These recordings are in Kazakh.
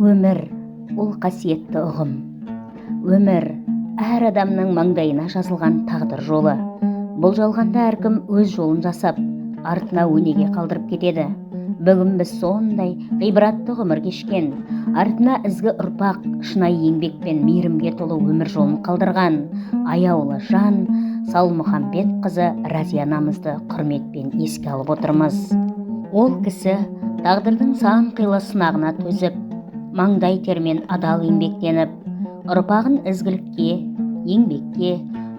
Өмір – ол қасиетті ұғым. Өмір – әр адамның маңдайына жазылған тағдыр жолы. Бұл жалғанда әркім өз жолын жасап, артына өнеге қалдырып кетеді. Бүгін біз сондай ғибратты ғұмыр кешкен, артына ізгі ұрпақ, шынайы еңбек пен мейірімге толы өмір жолын қалдырған аяулы жан Салмұхамбетқызы Разия анамызды құрметпен еске алып отырмыз. Ол кісі тағдырдың сан қилы сынағына төзіп, маңдай термен адал еңбектеніп, ұрпағын ізгілікке, еңбекке,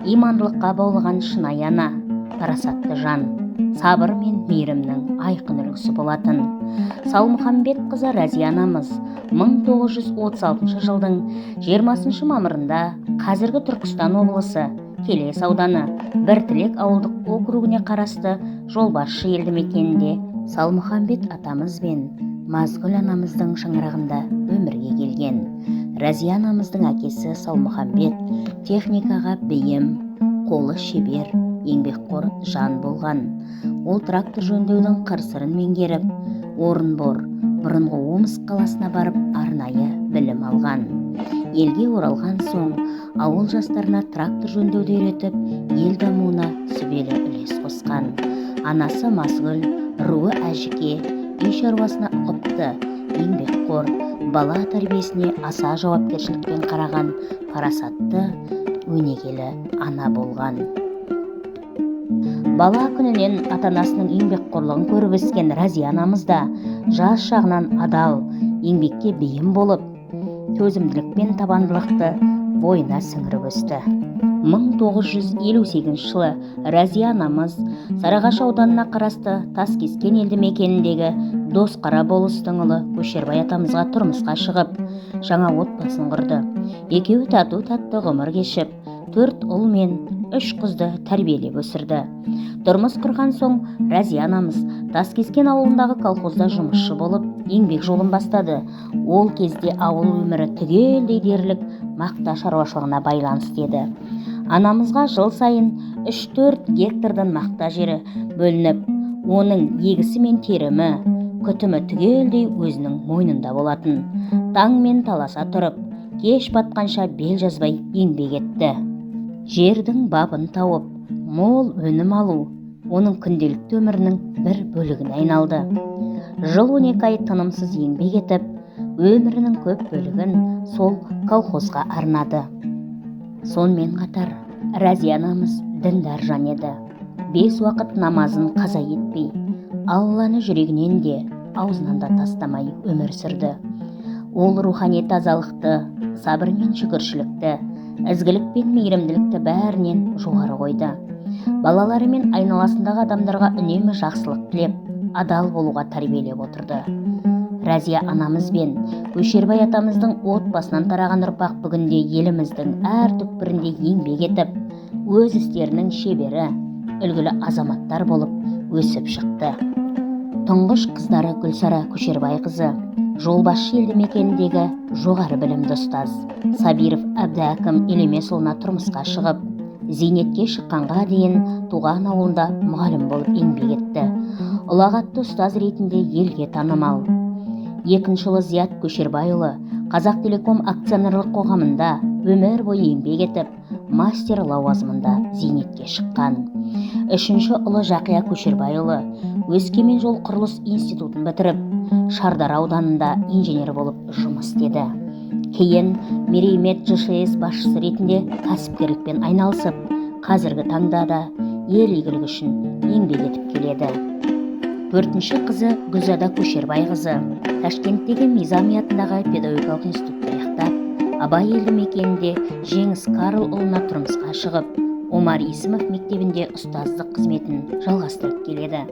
имандылыққа баулыған шынайы ана, парасатты жан, сабыр мен мейірімнің айқын үлгісі болатын. Салмұхамбетқызы Разия анамыз 1936 жылдың 20 мамырында қазіргі Түркістан облысы Келес ауданы Біртілек ауылдық округіне қарасты Жолбасшы елді мекенінде Салмұхамбет атамыз бен Мазгүл анамыздың шаңырағында өмірге келген. Разия анамыздың әкесі Салмұхамбет техникаға бейім, қолы шебер, еңбекқор жан болған. Ол трактор жөндеудің қыр-сырын меңгеріп, Орынбор, бұрынғы Омск қаласына барып арнайы білім алған. Елге оралған соң, ауыл жастарына трактор жөндеуді үйретіп, ел дамуына сүбелі үлес қосқан. Анасы Мазгүл руы әжіке, үй шаруасына ұқыпты, еңбекқор, бала тәрбиесіне аса жауапкершілікпен қараған парасатты, өнегелі ана болған. Бала күнінен ата-анасының еңбекқорлығын көріп өскен Разия анамыз да жас шағынан адал, еңбекке бейім болып, төзімділік пен табандылықты бойына сіңіріп өсті. 1958 жылы Разия анамыз Сарыағаш ауданына қарасты Таскескен елді мекеніндегі Досқара болыстың ұлы Көшербай атамызға тұрмысқа шығып, жаңа отбасын құрды. Екеуі тату-тәтті ғұмыр кешіп, 4 ұл мен 3 қызды тәрбиелеп өсірді. Тұрмыс құрған соң Разия анамыз Таскескен ауылындағы колхозда жұмысшы болып, еңбек жолын бастады. Ол кезде ауыл өмірі түгелдей дерлік мақта шаруашылығына байланысты еді. Анамызға жыл сайын 3-4 гектардан мақта жері бөлініп, оның егісі мен терімі, күтімі түгелдей өзінің мойнында болатын. Таңмен таласа тұрып, кеш батқанша бел жазбай еңбек етті. Жердің бабын тауып, мол өнім алу оның күнделікті өмірінің бір бөлігіне айналды. Жыл 12 ай тынымсыз еңбек етіп, өмірінің көп бөлігін сол колхозға арнады. Сонымен қатар Разия анамыз діндар жан еді. 5 уақыт намазын қаза етпей, Алланы жүрегінен де, аузынан да тастамай өмір сүрді. Ол рухани тазалықты, сабыр мен шүкіршілікті, ізгілік пен мейірімділікті бәрінен жоғары қойды. Балалары мен айналасындағы адамдарға үнемі жақсылық тілеп, адал болуға тәрбиелеп отырды. Разия анамыз бен Көшербай атамыздың отбасынан тараған ұрпақ бүгінде еліміздің әр түкпірінде еңбек етіп, өз істерінің шебері, үлгілі азаматтар болып өсіп шықты. Тұңғыш қыздары Гүлсара Көшербайқызы Жолбасшы елді мекеніндегі жоғары білімді ұстаз Сабиров Әбдәкім Елемесұлына тұрмысқа шығып, зейнетке шыққанға дейін туған ауылында мұғалім болып еңбек етті. Ұлағатты ұстаз ретінде елге танымал. Екінші ұлы Зият Көшербайұлы Қазақтелеком акционерлік қоғамында өмір бойы еңбек етіп, мастер лауазымында зейнетке шыққан. Үшінші ұлы Жақия Көшербайұлы Өскемен жол құрылыс институтын бітіріп, Шардара ауданында инженер болып жұмыс істеді. Кейін Мереймет ЖШС басшысы ретінде кәсіпкерлікпен айналысып, қазіргі таңда да ел игілігі үшін еңбек етіп келеді. 4-ші қызы Гүлзада Көшербайқызы Ташкенттегі Низами атындағы педагогикалық институтты аяқтап, Абай елді мекенінде Жеңіс Карл ұлына тұрмысқа шығып, Омар Исімов мектебінде ұстаздық қызметін жалғастырып келеді.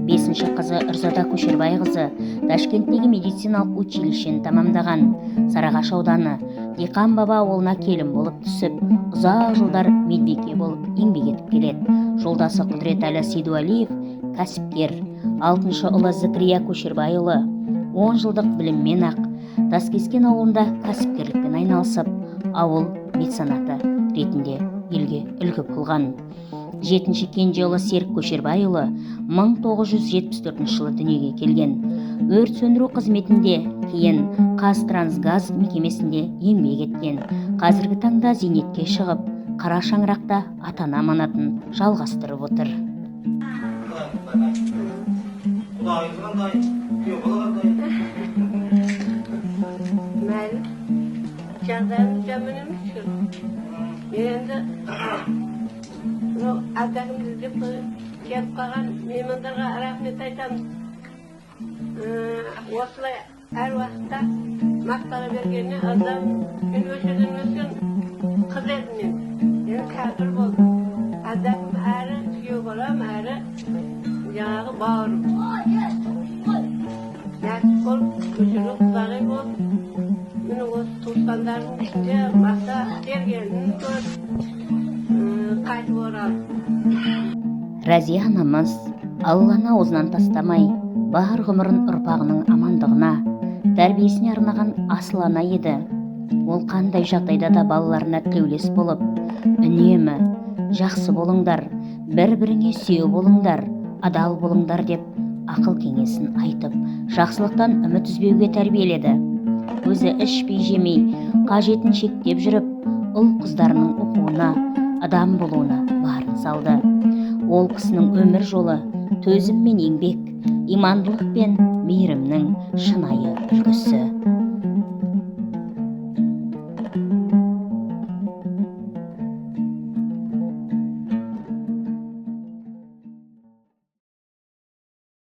5-ші қызы Үрзада Көшербайқызы Ташкенттегі медициналық училищені тамамдаған, Сарыағаш ауданы Диқан баба ауылына келін болып түсіп, ұзақ жылдар медбике болып еңбек етіп келеді. Жолдасы Құдіретәлі Сейдуәлиев кәсіпкер. 6-шы ұлы Зікрия Көшербайұлы 10 жылдық біліммен ақ Таскескен ауылында кәсіпкерлікпен айналысып, ауыл меценаты ретінде елге үлгі болған. Жетінші кенже ұлы Серік Көшербайұлы 1974 жылы дүниеге келген. Өрт сөндіру қызметінде, кейін Қазтрансгаз мекемесінде еңбек еткен. Қазіргі таңда зейнетке шығып, қара шаңырақта ата-ана аманатын жалғастырып отыр. Жағдайым жаман емес шығар. Енді ардағымды іздеп келіп қалған меймандарға рахмет айтамын. Осылай әр уақытта мақтана бергеніне адам мен өсерден өскен қыз едім мен. Енді кәпір болдым. Адамым әрі күйеу балам, әрі жаңағы бауырым. Нәтіп болып, көшірген құдағи болып, мен осы туысқандардың ішінде мақта бергенін көріп, қайтып оралдым. Разия анамыз Алланы аузынан тастамай, бар ғұмырын ұрпағының амандығына, тәрбиесіне арнаған асыл ана еді. Ол қандай жағдайда да балаларына тілеулес болып, үнемі жақсы болыңдар, бір-біріңе сүйеу болыңдар, адал болыңдар деп ақыл кеңесін айтып, жақсылықтан үміт үзбеуге тәрбиеледі. Өзі ішпей жемей, қажетін шектеп жүріп, ұл қыздарының оқуына, адам болуына барын салды. Ол кісінің өмір жолы төзім мен еңбек, имандылық пен мейірімнің шынайы үлгісі.